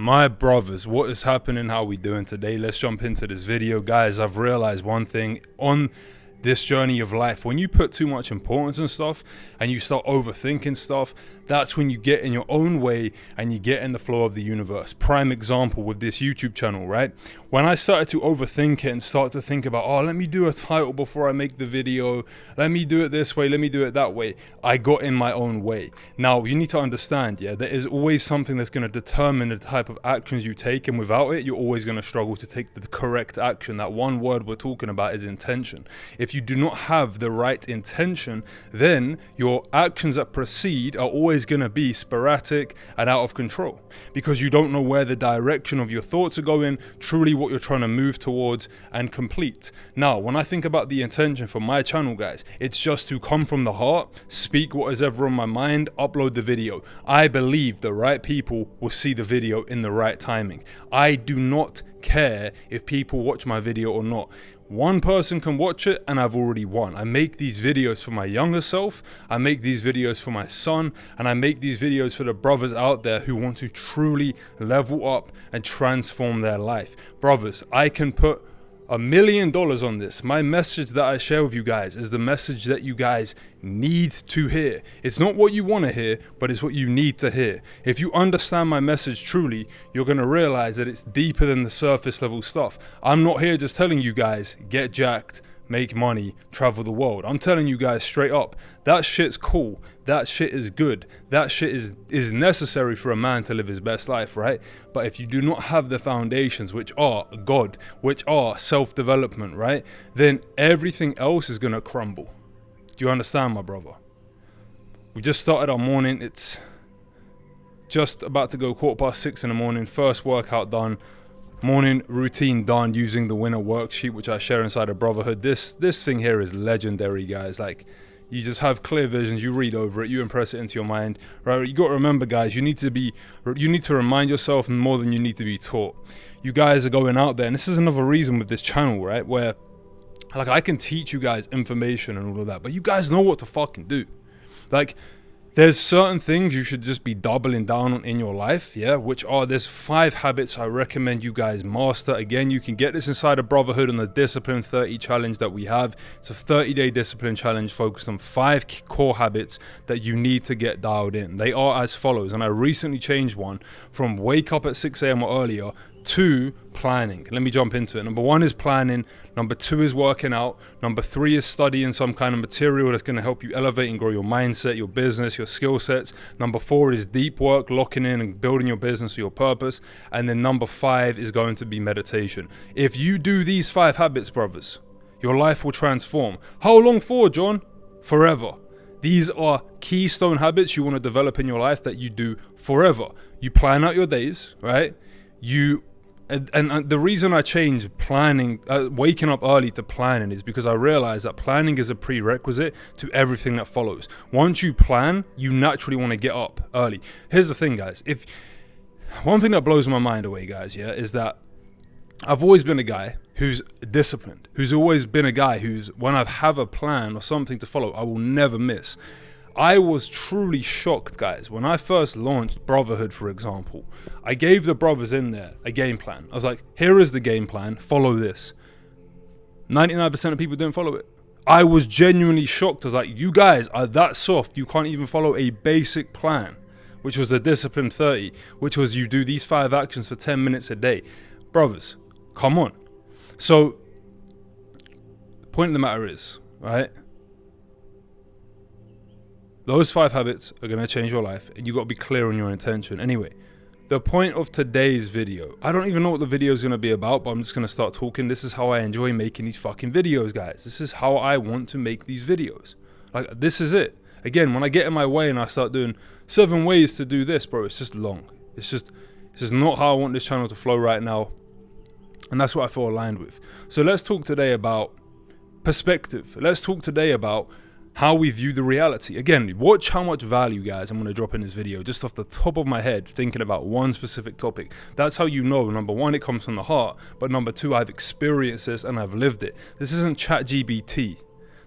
My brothers, what is happening? How we doing today? Let's jump into this video, guys. I've realized one thing on this journey of life: when you put too much importance on stuff and you start overthinking stuff, that's when you get in your own way and you get in the flow of the universe. Prime example with this YouTube channel, right? When I started to overthink it and start to think about, oh, let me do a title before I make the video, let me do it this way, let me do it that way, I got in my own way. Now, you need to understand, yeah, there is always something that's going to determine the type of actions you take, and without it, you're always going to struggle to take the correct action. That one word we're talking about is intention. If you do not have the right intention, then your actions that proceed are always going to be sporadic and out of control, because you don't know where the direction of your thoughts are going, truly what you're trying to move towards and complete. Now, when I think about the intention for my channel, guys, it's just to come from the heart, speak what is ever on my mind, upload the video. I believe the right people will see the video in the right timing. I do not care if people watch my video or not. One person can watch it and I've already won. I make these videos for my younger self, I make these videos for my son, and I make these videos for the brothers out there who want to truly level up and transform their life. Brothers, I can put $1 million on this. My message that I share with you guys is the message that you guys need to hear. It's not what you want to hear, but it's what you need to hear. If you understand my message truly, you're going to realize that it's deeper than the surface level stuff. I'm not here just telling you guys, get jacked, make money, travel the world. I'm telling you guys straight up, that shit's cool, that shit is good, that shit is necessary for a man to live his best life, right? But if you do not have the foundations, which are God, which are self-development, right, then everything else is gonna crumble. Do you understand, my brother? We just started our morning. It's just about to go 6:15 in the morning. First workout done. Morning routine done using the winner worksheet, which I share inside of Brotherhood. This thing here is legendary, guys. Like, you just have clear visions, you read over it, you impress it into your mind, right? You got to remember, guys, you need to remind yourself more than you need to be taught. You guys are going out there, and this is another reason with this channel, right, where like I can teach you guys information and all of that, but you guys know what to fucking do. Like, there's certain things you should just be doubling down on in your life, yeah, which are, there's 5 habits I recommend you guys master. Again, you can get this inside of Brotherhood on the Discipline 30 challenge that we have. It's a 30-day discipline challenge focused on 5 core habits that you need to get dialed in. They are as follows, and I recently changed one from wake up at 6 a.m. or earlier to planning. Let me jump into it. Number 1 is planning. Number 2 is working out. Number 3 is studying some kind of material that's going to help you elevate and grow your mindset, your business, your skill sets. Number 4 is deep work, locking in and building your business or your purpose. And then number 5 is going to be meditation. If you do these 5 habits, brothers, your life will transform. How long for, John? Forever. These are keystone habits you want to develop in your life that you do forever. You plan out your days, right? And the reason I changed planning, waking up early to planning, is because I realized that planning is a prerequisite to everything that follows. Once you plan, you naturally want to get up early. Here's the thing, guys. One thing that blows my mind away, guys, yeah, is that I've always been a guy who's disciplined, who's always been a guy who's, when I have a plan or something to follow, I will never miss. I was truly shocked, guys, when I first launched Brotherhood, for example. I gave the brothers in there a game plan. I was like, here is the game plan, follow this. 99% of people didn't follow it. I was genuinely shocked. I was like, you guys are that soft, you can't even follow a basic plan, which was the Discipline 30, which was you do these 5 actions for 10 minutes a day. Brothers, come on. So, the point of the matter is, right, those 5 habits are going to change your life, and you got to be clear on your intention. Anyway, the point of today's video, I don't even know what the video is going to be about, but I'm just going to start talking. This is how I enjoy making these fucking videos, guys. This is how I want to make these videos. Like, this is it. Again, when I get in my way and I start doing 7 ways to do this, bro, it's just long. It's just not how I want this channel to flow right now. And that's what I feel aligned with. So let's talk today about perspective. Let's talk today about how we view the reality. Again, watch how much value, guys, I'm going to drop in this video just off the top of my head, thinking about one specific topic. That's how you know, number 1, it comes from the heart, but number 2, I've experienced this and I've lived it. This isn't ChatGPT.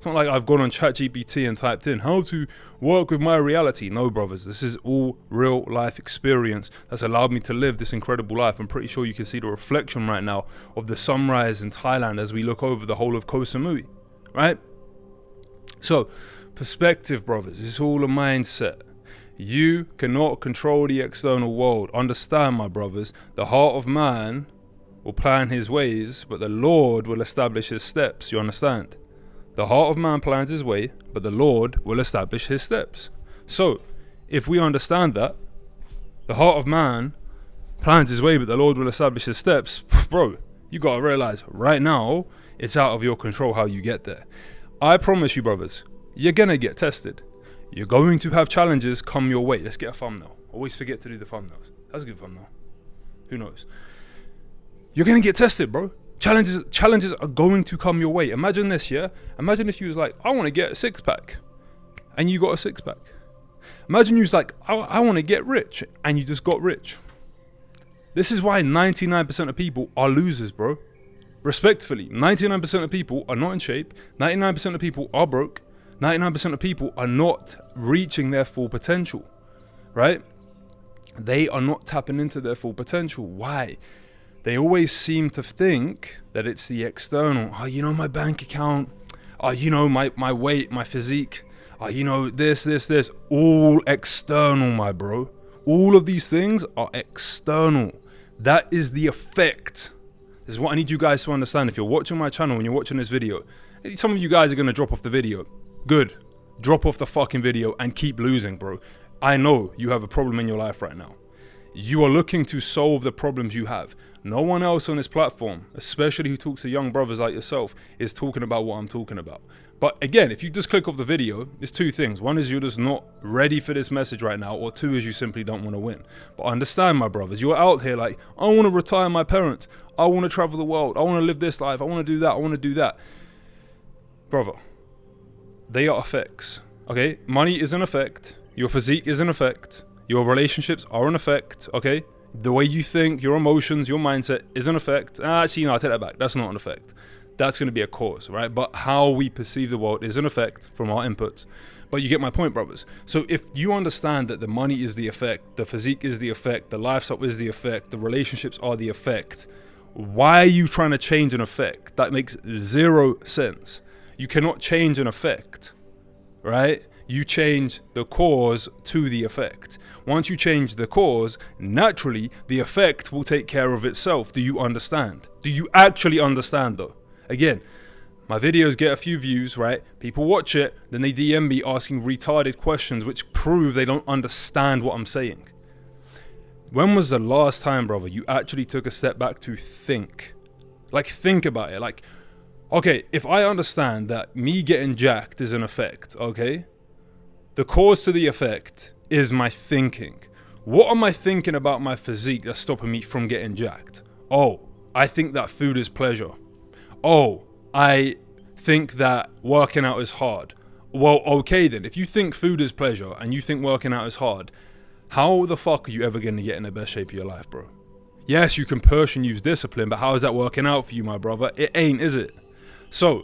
It's not like I've gone on ChatGPT and typed in how to work with my reality. No, brothers, this is all real life experience that's allowed me to live this incredible life. I'm pretty sure you can see the reflection right now of the sunrise in Thailand as we look over the whole of Koh Samui, right? So, perspective, brothers, is all a mindset. You cannot control the external world. Understand, my brothers, the heart of man will plan his ways, but the Lord will establish his steps. You understand? The heart of man plans his way, but the Lord will establish his steps. So, if we understand that, the heart of man plans his way, but the Lord will establish his steps, bro, you gotta realize right now, it's out of your control how you get there. I promise you, brothers, you're gonna get tested. You're going to have challenges come your way. Let's get a thumbnail. Always forget to do the thumbnails. That's a good thumbnail. Who knows? You're gonna get tested, bro. Challenges are going to come your way. Imagine this, yeah? Imagine if you was like, I want to get a six-pack, and you got a six-pack. Imagine you was like, I want to get rich, and you just got rich. This is why 99% of people are losers, bro. Respectfully, 99% of people are not in shape. 99% of people are broke. 99% of people are not reaching their full potential, right? They are not tapping into their full potential. Why? They always seem to think that it's the external. Oh, you know, my bank account. Oh, you know, my weight, my physique. Oh, you know, this. All external, my bro. All of these things are external. That is the effect. This is what I need you guys to understand. If you're watching my channel and you're watching this video, some of you guys are going to drop off the video. Good. Drop off the fucking video and keep losing, bro. I know you have a problem in your life right now. You are looking to solve the problems you have. No one else on this platform, especially who talks to young brothers like yourself, is talking about what I'm talking about. But again, if you just click off the video, it's two things. One is you're just not ready for this message right now, or two is you simply don't want to win. But understand, my brothers, you're out here like, I want to retire my parents. I want to travel the world. I want to live this life. I want to do that. I want to do that. Brother, they are effects, okay? Money is an effect. Your physique is an effect. Your relationships are an effect, okay? The way you think, your emotions, your mindset is an effect. Actually, no, I take that back. That's not an effect. That's going to be a cause, right? But how we perceive the world is an effect from our inputs. But you get my point, brothers. So if you understand that the money is the effect, the physique is the effect, the lifestyle is the effect, the relationships are the effect, why are you trying to change an effect? That makes zero sense. You cannot change an effect, right? You change the cause to the effect. Once you change the cause, naturally, the effect will take care of itself. Do you understand? Do you actually understand, though? Again, my videos get a few views, right? People watch it, then they DM me asking retarded questions which prove they don't understand what I'm saying. When was the last time, brother, you actually took a step back to think? Like, think about it. Like, okay, if I understand that me getting jacked is an effect, okay? The cause to the effect is my thinking. What am I thinking about my physique that's stopping me from getting jacked? Oh, I think that food is pleasure. Oh, I think that working out is hard. Well, okay then, if you think food is pleasure and you think working out is hard, how the fuck are you ever going to get in the best shape of your life, bro? Yes, you can push and use discipline, but how is that working out for you, my brother? It ain't, is it? So,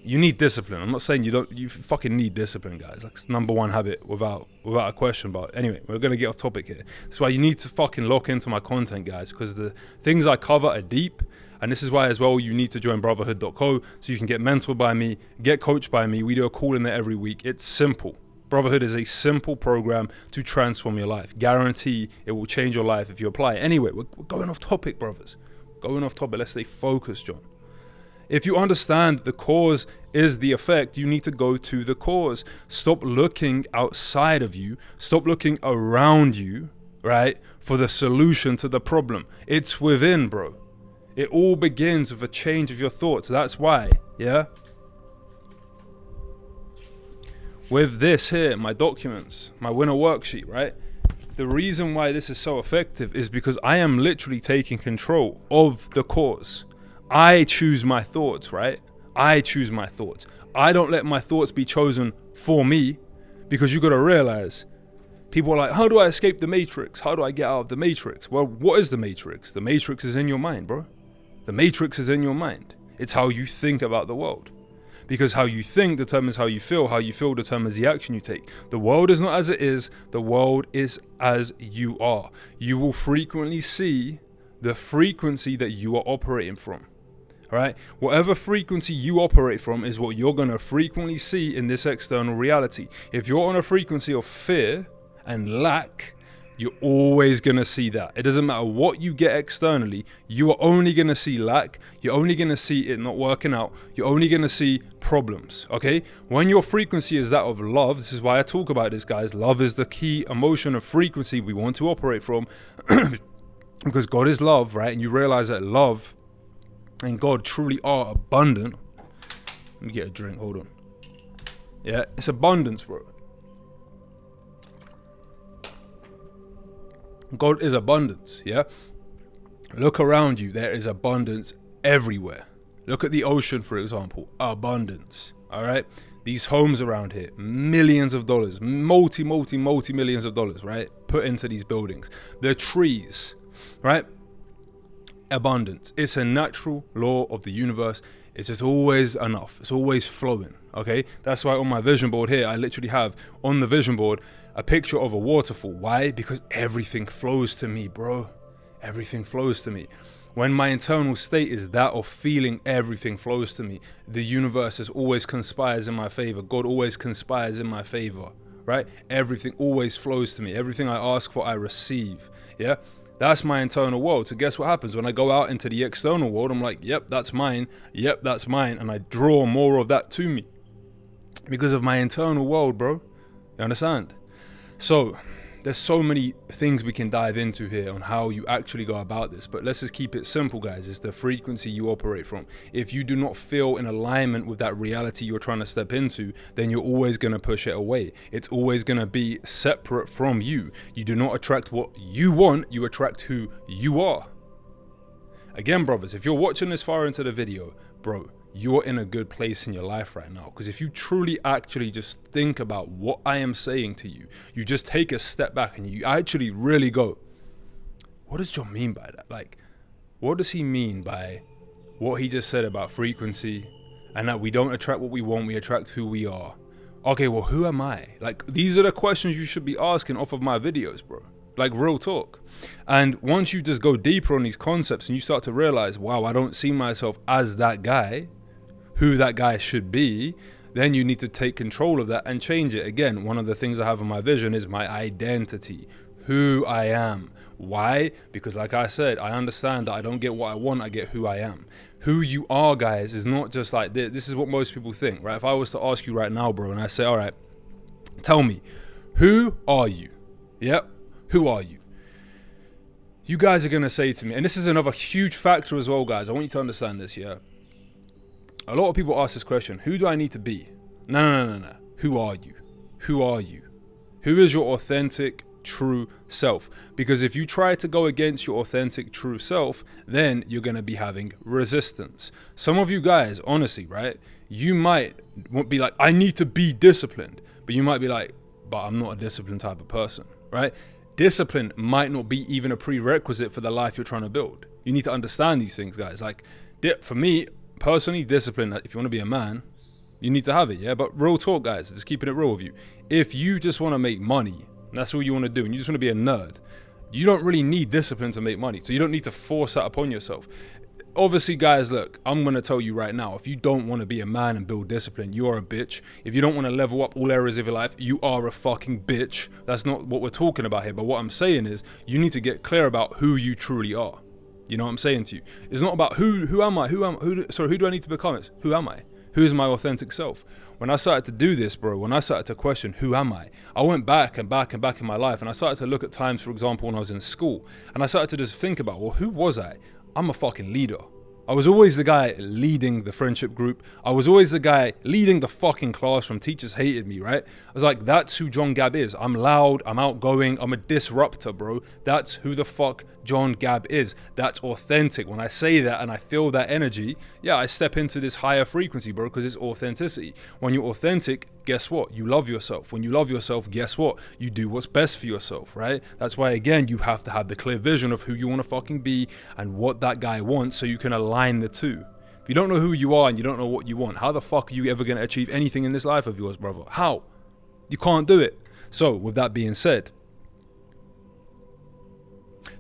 you need discipline. I'm not saying you don't. You fucking need discipline, guys. That's number one habit without a question. But anyway, we're going to get off topic here. That's why you need to fucking lock into my content, guys, because the things I cover are deep. And this is why as well you need to join brotherhood.co so you can get mentored by me, get coached by me. We do a call in there every week. It's simple. Brotherhood is a simple program to transform your life. Guarantee it will change your life if you apply it. Anyway, we're going off topic, brothers. Going off topic. Let's stay focused, John. If you understand the cause is the effect, you need to go to the cause. Stop looking outside of you. Stop looking around you, right, for the solution to the problem. It's within, bro. It all begins with a change of your thoughts. That's why, yeah? With this here, my documents, my winner worksheet, right? The reason why this is so effective is because I am literally taking control of the cause. I choose my thoughts, right? I choose my thoughts. I don't let my thoughts be chosen for me, because you got to realize, people are like, how do I escape the matrix? How do I get out of the matrix? Well, what is the matrix? The matrix is in your mind, bro. The matrix is in your mind. It's how you think about the world. Because how you think determines how you feel determines the action you take. The world is not as it is, the world is as you are. You will frequently see the frequency that you are operating from. All right, whatever frequency you operate from is what you're going to frequently see in this external reality. If you're on a frequency of fear and lack, you're always going to see that. It doesn't matter what you get externally, you are only going to see lack. You're only going to see it not working out. You're only going to see problems, okay? When your frequency is that of love, this is why I talk about this, guys. Love is the key emotion of frequency we want to operate from because God is love, right? And you realize that love and God truly are abundant. Let me get a drink, hold on. Yeah, it's abundance, bro. God is abundance, yeah? Look around you, there is abundance everywhere. Look at the ocean, for example, abundance, all right? These homes around here, millions of dollars, multi-millions of dollars, right? Put into these buildings. The trees, right? Abundance. It's a natural law of the universe. It's just always enough. It's always flowing, okay? That's why on my vision board here, I literally have on the vision board a picture of a waterfall. Why? Because everything flows to me, bro. Everything flows to me. When my internal state is that of feeling everything flows to me, the universe is always conspires in my favor. God always conspires in my favor, right? Everything always flows to me. Everything I ask for, I receive, yeah? That's my internal world. So guess what happens when I go out into the external world? I'm like, yep, that's mine. Yep, that's mine. And I draw more of that to me because of my internal world, bro. You understand? So there's so many things we can dive into here on how you actually go about this. But let's just keep it simple, guys. It's the frequency you operate from. If you do not feel in alignment with that reality you're trying to step into, then you're always going to push it away. It's always going to be separate from you. You do not attract what you want, you attract who you are. Again, brothers, if you're watching this far into the video, bro, you're in a good place in your life right now. Because if you truly actually just think about what I am saying to you, you just take a step back and you actually really go, what does John mean by that? Like, what does he mean by what he just said about frequency and that we don't attract what we want, we attract who we are? Okay, well, who am I? Like, these are the questions you should be asking off of my videos, bro. Like, real talk. And once you just go deeper on these concepts and you start to realize, wow, I don't see myself as that guy, who that guy should be, then you need to take control of that and change it. Again, one of the things I have in my vision is my identity, who I am. Why? Because like I said, I understand that I don't get what I want, I get who I am. Who you are, guys, is not just like this. This is what most people think, right? If I was to ask you right now, bro, and I say, all right, tell me, who are you? Yep, who are you? You guys are going to say to me, and this is another huge factor as well, guys. I want you to understand this, yeah? A lot of people ask this question, who do I need to be? No. Who are you? Who are you? Who is your authentic, true self? Because if you try to go against your authentic, true self, then you're going to be having resistance. Some of you guys, honestly, right? You might be like, I need to be disciplined. But you might be like, but I'm not a disciplined type of person, right? Discipline might not be even a prerequisite for the life you're trying to build. You need to understand these things, guys. Like, for me, personally, discipline, if you want to be a man, you need to have it, yeah? But real talk, guys, just keeping it real with you. If you just want to make money, that's all you want to do, and you just want to be a nerd, you don't really need discipline to make money. So you don't need to force that upon yourself. Obviously, guys, look, I'm going to tell you right now, if you don't want to be a man and build discipline, you are a bitch. If you don't want to level up all areas of your life, you are a fucking bitch. That's not what we're talking about here. But what I'm saying is you need to get clear about who you truly are. You know what I'm saying to you? It's not about who am I? Who do I need to become? It's who am I? Who is my authentic self? When I started to do this, bro, when I started to question who am I went back and back in my life, and I started to look at times, for example, when I was in school, and I started to just think about, well, who was I? I'm a fucking leader. I was always the guy leading the friendship group. I was always the guy leading the fucking classroom. Teachers hated me, right? I was like, that's who John Gab is. I'm loud, I'm outgoing, I'm a disruptor, bro. That's who the fuck John Gab is. That's authentic. When I say that and I feel that energy, yeah, I step into this higher frequency, bro, because it's authenticity. When you're authentic, guess what? You love yourself. When you love yourself, guess what? You do what's best for yourself, right? That's why, again, you have to have the clear vision of who you want to fucking be and what that guy wants so you can align the two. If you don't know who you are and you don't know what you want, how the fuck are you ever going to achieve anything in this life of yours, brother? How? You can't do it. So, with that being said,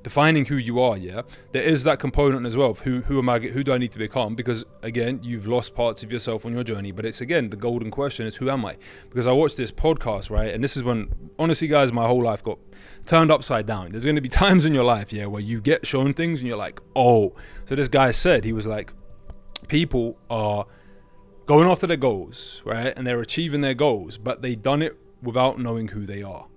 defining who you are, yeah, there is that component as well of who do I need to become? Because again, you've lost parts of yourself on your journey, but it's again, the golden question is, who am I? Because I watched this podcast, right? And this is when, honestly guys, my whole life got turned upside down. There's going to be times in your life, yeah, where you get shown things and you're like, oh. So this guy said, he was like, people are going after their goals, right? And they're achieving their goals, but they done it without knowing who they are.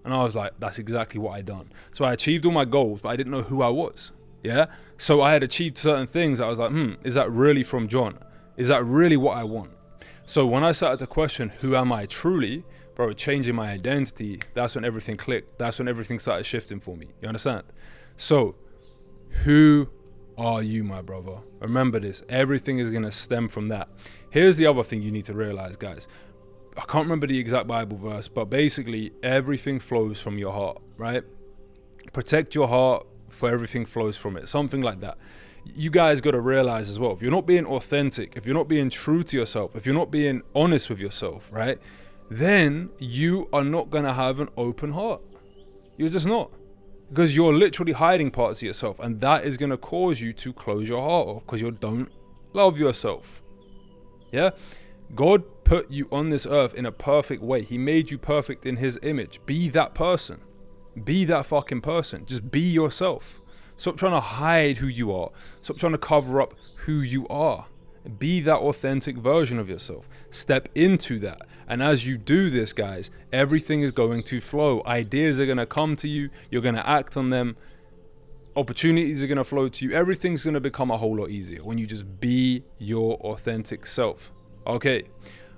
And I was like, that's exactly what I done. So I achieved all my goals, but I didn't know who I was. Yeah. So I had achieved certain things. I was like, is that really from John? Is that really what I want? So when I started to question, who am I truly, bro, changing my identity, that's when everything clicked. That's when everything started shifting for me. You understand? So who are you, my brother? Remember this. Everything is going to stem from that. Here's the other thing you need to realize, guys. I can't remember the exact Bible verse, but basically everything flows from your heart, right? Protect your heart, for everything flows from it. Something like that. You guys got to realize as well, if you're not being authentic, if you're not being true to yourself, if you're not being honest with yourself, right? Then you are not going to have an open heart. You're just not. Because you're literally hiding parts of yourself, and that is going to cause you to close your heart off because you don't love yourself. Yeah? God put you on this earth in a perfect way. He made you perfect in his image. Be that person. Be that fucking person. Just be yourself. Stop trying to hide who you are. Stop trying to cover up who you are. Be that authentic version of yourself. Step into that. And as you do this, guys, everything is going to flow. Ideas are going to come to you. You're going to act on them. Opportunities are going to flow to you. Everything's going to become a whole lot easier when you just be your authentic self. Okay,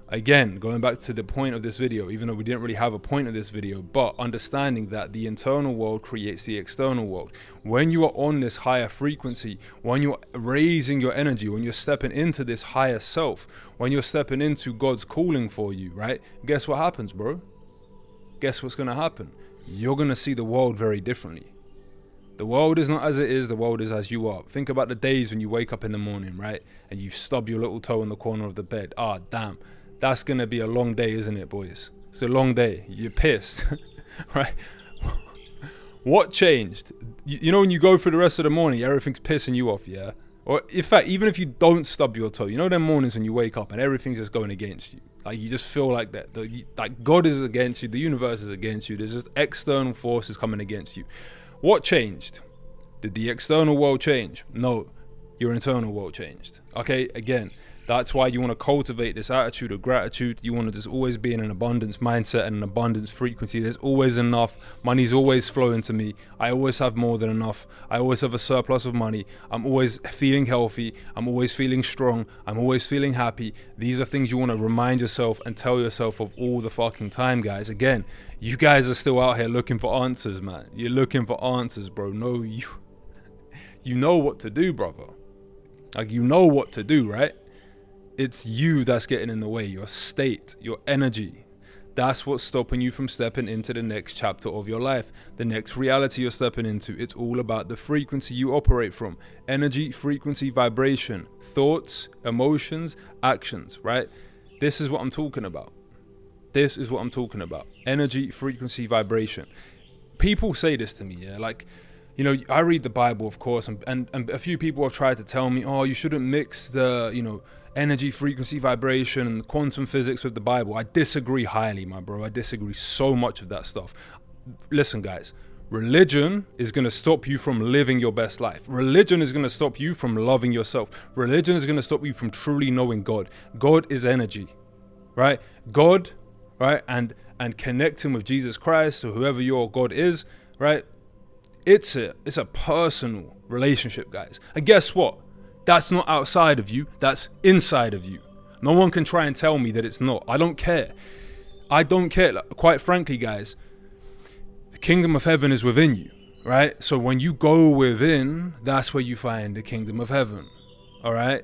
again, going back to the point of this video, even though we didn't really have a point of this video, but understanding that the internal world creates the external world. When you are on this higher frequency, when you're raising your energy, when you're stepping into this higher self, when you're stepping into God's calling for you, right? Guess what happens, bro? Guess what's going to happen? You're going to see the world very differently. The world is not as it is, the world is as you are. Think about the days when you wake up in the morning, right? And you stub your little toe in the corner of the bed. Ah, damn. That's going to be a long day, isn't it, boys? It's a long day. You're pissed, right? What changed? You know when you go through the rest of the morning, everything's pissing you off, yeah? Or in fact, even if you don't stub your toe, you know them mornings when you wake up and everything's just going against you. Like you just feel like that. Like God is against you. The universe is against you. There's just external forces coming against you. What changed? Did the external world change? No, your internal world changed. Okay, again, that's why you want to cultivate this attitude of gratitude. You want to just always be in an abundance mindset and an abundance frequency. There's always enough. Money's always flowing to me. I always have more than enough. I always have a surplus of money. I'm always feeling healthy. I'm always feeling strong. I'm always feeling happy. These are things you want to remind yourself and tell yourself of all the fucking time, guys. Again, you guys are still out here looking for answers, man. You're looking for answers, bro. No, you know what to do, brother. Like, you know what to do, right? It's you that's getting in the way. Your state, your energy. That's what's stopping you from stepping into the next chapter of your life. The next reality you're stepping into. It's all about the frequency you operate from. Energy, frequency, vibration, thoughts, emotions, actions, right? This is what I'm talking about. This is what I'm talking about. Energy, frequency, vibration. People say this to me, yeah? Like, you know, I read the Bible, of course, and a few people have tried to tell me, oh, you shouldn't mix the, you know, energy, frequency, vibration, and quantum physics with the Bible. I disagree highly, my bro. I disagree so much of that stuff. Listen, guys, religion is going to stop you from living your best life. Religion is going to stop you from loving yourself. Religion is going to stop you from truly knowing God. God is energy, right? God, right? And connecting with Jesus Christ or whoever your God is, right? It's a personal relationship, guys. And guess what? That's not outside of you. That's inside of you. No one can try and tell me that it's not. I don't care. I don't care. Quite frankly, guys, the kingdom of heaven is within you, right? So when you go within, that's where you find the kingdom of heaven, all right?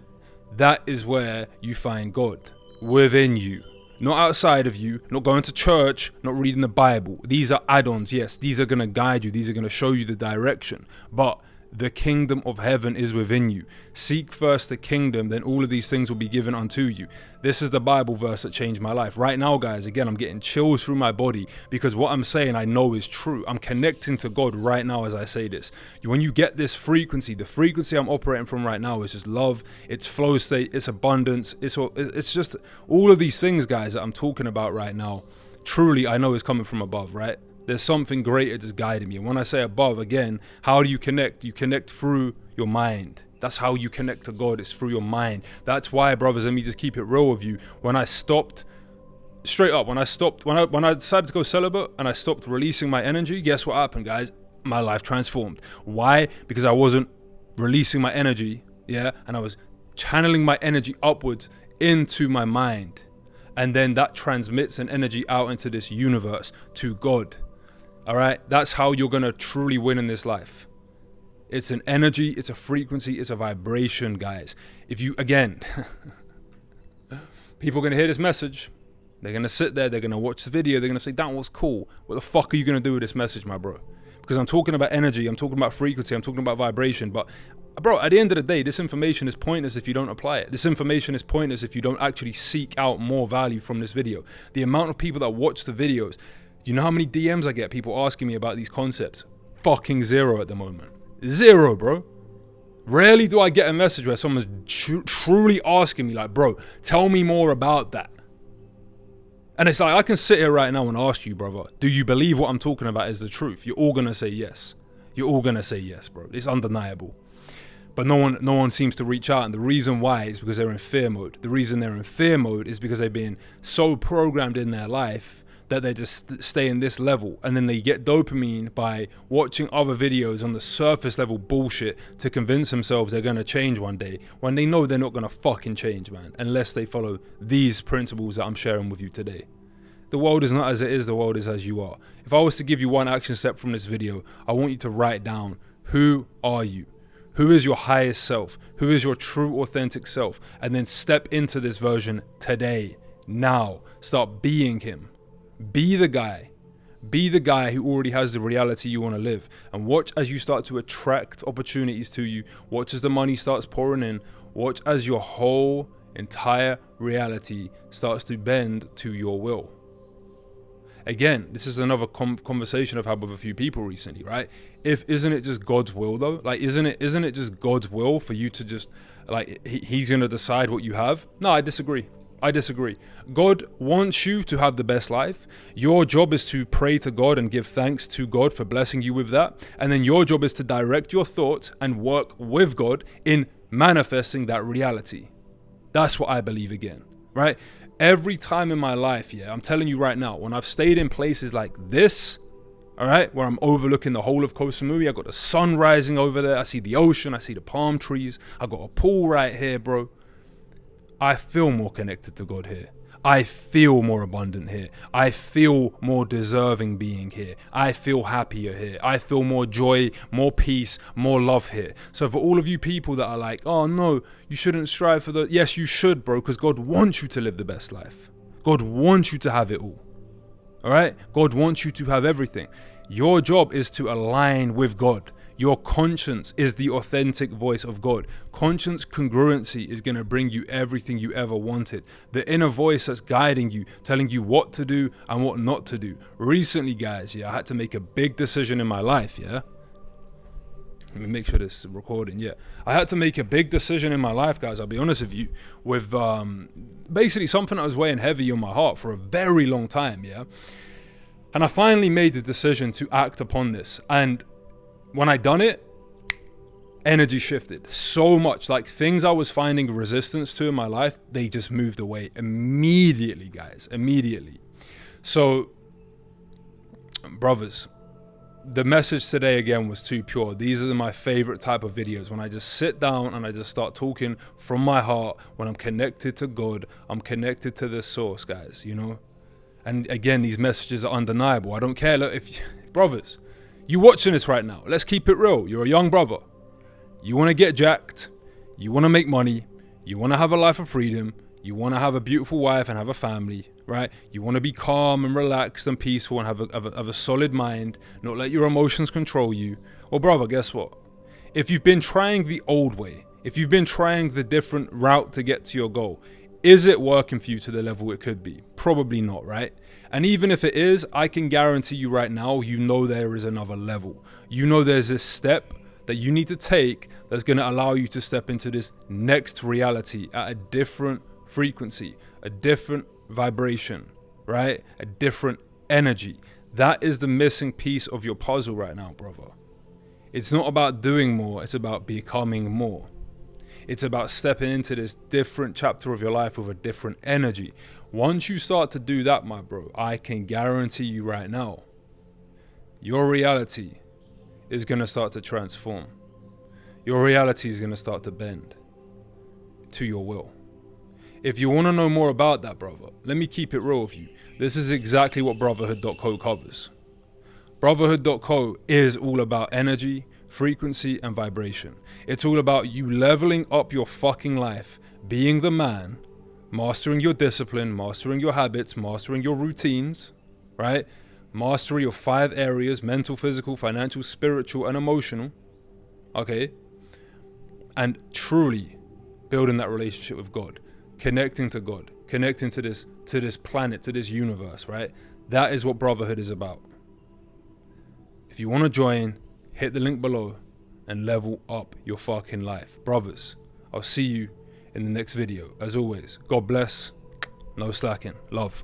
That is where you find God, within you. Not outside of you, not going to church, not reading the Bible. These are add-ons, yes. These are going to guide you. These are going to show you the direction. But The kingdom of heaven is within you. Seek first the kingdom, then all of these things will be given unto you. This is the Bible verse that changed my life. Right now, guys, again, I'm getting chills through my body because what I'm saying I know is true. I'm connecting to God right now as I say this. When you get this frequency, the frequency I'm operating from right now is just love, it's flow state, it's abundance, it's just all of these things, guys, that I'm talking about right now. Truly, I know is coming from above, right? There's something greater just guiding me. And when I say above, again, how do you connect? You connect through your mind. That's how you connect to God. It's through your mind. That's why, brothers, let me just keep it real with you. When I stopped, straight up, when I decided to go celibate and I stopped releasing my energy, guess what happened, guys? My life transformed. Why? Because I wasn't releasing my energy, yeah? And I was channeling my energy upwards into my mind. And then that transmits an energy out into this universe to God. All right, that's how you're going to truly win in this life. It's an energy, it's a frequency, it's a vibration, guys. If you, again, people are going to hear this message. They're going to sit there, they're going to watch the video, they're going to say, that was cool. What the fuck are you going to do with this message, my bro? Because I'm talking about energy, I'm talking about frequency, I'm talking about vibration. But, bro, at the end of the day, this information is pointless if you don't apply it. This information is pointless if you don't actually seek out more value from this video. The amount of people that watch the videos, do you know how many DMs I get? People asking me about these concepts. Fucking zero at the moment. Zero, bro. Rarely do I get a message where someone's truly asking me like, bro, tell me more about that. And it's like, I can sit here right now and ask you, brother, do you believe what I'm talking about is the truth? You're all going to say yes. You're all going to say yes, bro. It's undeniable. But no one seems to reach out. And the reason why is because they're in fear mode. The reason they're in fear mode is because they've been so programmed in their life that they just stay in this level, and then they get dopamine by watching other videos on the surface level bullshit to convince themselves they're going to change one day, when they know they're not going to fucking change, man, unless they follow these principles that I'm sharing with you today. The world is not as it is, the world is as you are. If I was to give you one action step from this video, I want you to write down, who are you? Who is your highest self? Who is your true authentic self? And then step into this version today, now. Start being him. Be the guy who already has the reality you want to live, and watch as you start to attract opportunities to you. Watch as the money starts pouring in. Watch as your whole entire reality starts to bend to your will. Again, this is another conversation I've had with a few people recently, right? Isn't it just God's will though? Like, isn't it just God's will for you to just, like, he's going to decide what you have? No, I disagree. God wants you to have the best life. Your job is to pray to God and give thanks to God for blessing you with that. And then your job is to direct your thoughts and work with God in manifesting that reality. That's what I believe again, right? Every time in my life, yeah, I'm telling you right now, when I've stayed in places like this, all right, where I'm overlooking the whole of Koh Samui, I got the sun rising over there, I see the ocean, I see the palm trees, I got a pool right here, bro. I feel more connected to God here. I feel more abundant here. I feel more deserving being here. I feel happier here. I feel more joy, more peace, more love here. So for all of you people that are like, oh no, you shouldn't strive for the... Yes, you should, bro, because God wants you to live the best life. God wants you to have it all. All right? God wants you to have everything. Your job is to align with God. Your conscience is the authentic voice of God. Conscience congruency is going to bring you everything you ever wanted. The inner voice that's guiding you, telling you what to do and what not to do. Recently, guys, yeah, I had to make a big decision in my life, yeah? Let me make sure this is recording, yeah. I had to make a big decision in my life, guys, I'll be honest with you, with basically something that was weighing heavy on my heart for a very long time, yeah? And I finally made the decision to act upon this. And when I done it, energy shifted so much. Like, things I was finding resistance to in my life, they just moved away immediately, guys, immediately. So, brothers, the message today again was too pure. These are my favorite type of videos, when I just sit down and I just start talking from my heart, when I'm connected to God, I'm connected to the source, guys, you know? And again, these messages are undeniable. I don't care. Look, brothers, you watching this right now, let's keep it real. You're a young brother. You want to get jacked. You want to make money. You want to have a life of freedom. You want to have a beautiful wife and have a family, right? You want to be calm and relaxed and peaceful and have a solid mind, not let your emotions control you. Well, brother, guess what? If you've been trying the old way, if you've been trying the different route to get to your goal, is it working for you to the level it could be? Probably not, right? And even if it is, I can guarantee you right now, you know there is another level. You know there's this step that you need to take that's going to allow you to step into this next reality at a different frequency, a different vibration, right? A different energy. That is the missing piece of your puzzle right now, brother. It's not about doing more, it's about becoming more. It's about stepping into this different chapter of your life with a different energy. Once you start to do that, my bro, I can guarantee you right now, your reality is going to start to transform. Your reality is going to start to bend to your will. If you want to know more about that, brother, let me keep it real with you. This is exactly what Brotherhood.co covers. Brotherhood.co is all about energy, frequency, and vibration. It's all about you leveling up your fucking life, being the man, mastering your discipline, mastering your habits, mastering your routines, right? Mastery of 5 areas: mental, physical, financial, spiritual, and emotional. Okay? And truly building that relationship with God, connecting to God, connecting to this planet, to this universe, right? That is what Brotherhood is about. If you want to join, hit the link below and level up your fucking life. Brothers, I'll see you in the next video. As always, God bless. No slacking. Love.